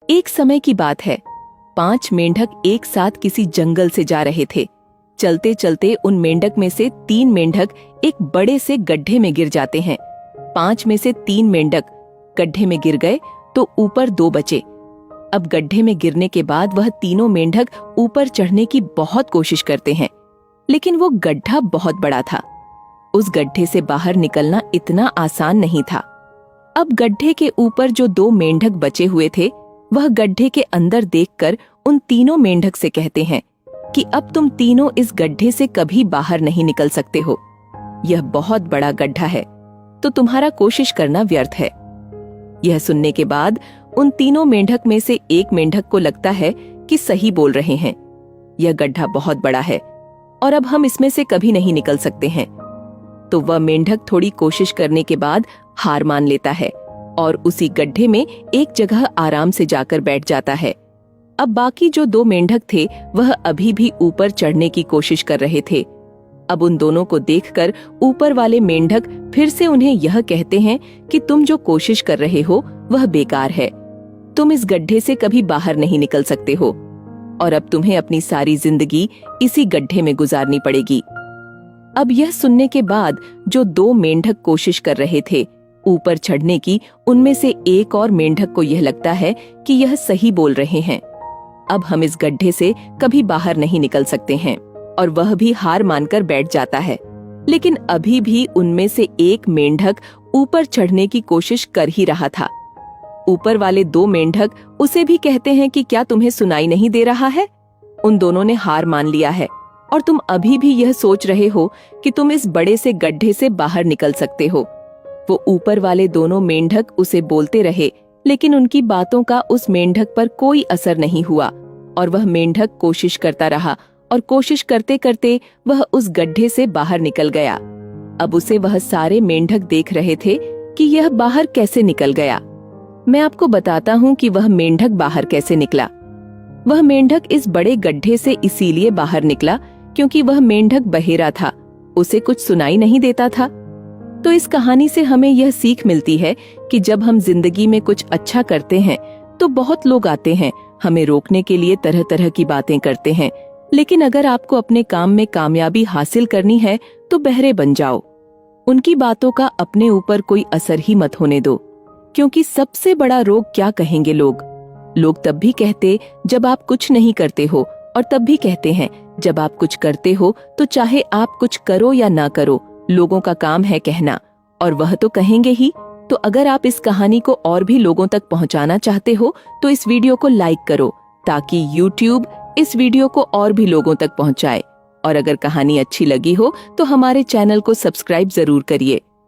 एक समय की बात है। 5 मेंढक एक साथ किसी जंगल से जा रहे थे। चलते चलते उन मेंढक में से 3 मेंढक एक बड़े से गड्ढे में गिर जाते हैं। 5 में से 3 मेंढक गड्ढे में गिर गए तो ऊपर 2 बचे। अब गड्ढे में गिरने के बाद वह तीनों मेंढक ऊपर चढ़ने की बहुत कोशिश करते हैं, लेकिन वो गड्ढा बहुत बड़ा था। उस गड्ढे से बाहर निकलना इतना आसान नहीं था। अब गड्ढे के ऊपर जो 2 मेंढक बचे हुए थे, वह गड्ढे के अंदर देखकर उन तीनों मेंढक से कहते हैं कि अब तुम तीनों इस गड्ढे से कभी बाहर नहीं निकल सकते हो। यह बहुत बड़ा गड्ढा है, तो तुम्हारा कोशिश करना व्यर्थ है। यह सुनने के बाद उन तीनों मेंढक में से एक मेंढक को लगता है कि सही बोल रहे हैं। यह गड्ढा बहुत बड़ा है और अब हम इसमें से कभी नहीं निकल सकते हैं। तो वह मेंढक थोड़ी कोशिश करने के बाद हार मान लेता है और उसी गड्ढे में एक जगह आराम से जाकर बैठ जाता है। अब बाकी जो 2 मेंढक थे वह अभी भी ऊपर चढ़ने की कोशिश कर रहे थे। अब उन दोनों को देखकर ऊपर वाले मेंढक फिर से उन्हें यह कहते हैं कि तुम जो कोशिश कर रहे हो वह बेकार है। तुम इस गड्ढे से कभी बाहर नहीं निकल सकते हो और अब तुम्हें अपनी सारी जिंदगी इसी गड्ढे में गुजारनी पड़ेगी। अब यह सुनने के बाद जो 2 मेंढक कोशिश कर रहे थे ऊपर चढ़ने की, उनमें से एक और मेंढक को यह लगता है कि यह सही बोल रहे हैं। अब हम इस गड्ढे से कभी बाहर नहीं निकल सकते हैं और वह भी हार मानकर बैठ जाता है। लेकिन अभी भी उनमें से एक मेंढक ऊपर चढ़ने की कोशिश कर ही रहा था। ऊपर वाले 2 मेंढक उसे भी कहते हैं कि क्या तुम्हें सुनाई नहीं दे रहा है? उन दोनों ने हार मान लिया है और तुम अभी भी यह सोच रहे हो कि तुम इस बड़े से गड्ढे से बाहर निकल सकते हो। वो ऊपर वाले दोनों मेंढक उसे बोलते रहे, लेकिन उनकी बातों का उस मेंढक पर कोई असर नहीं हुआ और वह मेंढक कोशिश करता रहा और कोशिश करते करते वह उस गड्ढे से बाहर निकल गया। अब उसे वह सारे मेंढक देख रहे थे कि यह बाहर कैसे निकल गया। मैं आपको बताता हूँ कि वह मेंढक बाहर कैसे निकला। वह मेंढक इस बड़े गड्ढे से इसीलिए बाहर निकला क्योंकि वह मेंढक बहेरा था, उसे कुछ सुनाई नहीं देता था। तो इस कहानी से हमें यह सीख मिलती है कि जब हम जिंदगी में कुछ अच्छा करते हैं तो बहुत लोग आते हैं, हमें रोकने के लिए तरह तरह की बातें करते हैं। लेकिन अगर आपको अपने काम में कामयाबी हासिल करनी है तो बहरे बन जाओ। उनकी बातों का अपने ऊपर कोई असर ही मत होने दो, क्योंकि सबसे बड़ा रोग क्या कहेंगे लोग। लोग तब भी कहते जब आप कुछ नहीं करते हो और तब भी कहते हैं जब आप कुछ करते हो। तो चाहे आप कुछ करो या ना करो, लोगों का काम है कहना, और वह तो कहेंगे ही। तो अगर आप इस कहानी को और भी लोगों तक पहुंचाना चाहते हो तो इस वीडियो को लाइक करो ताकि YouTube इस वीडियो को और भी लोगों तक पहुंचाए। और अगर कहानी अच्छी लगी हो तो हमारे चैनल को सब्सक्राइब जरूर करिए।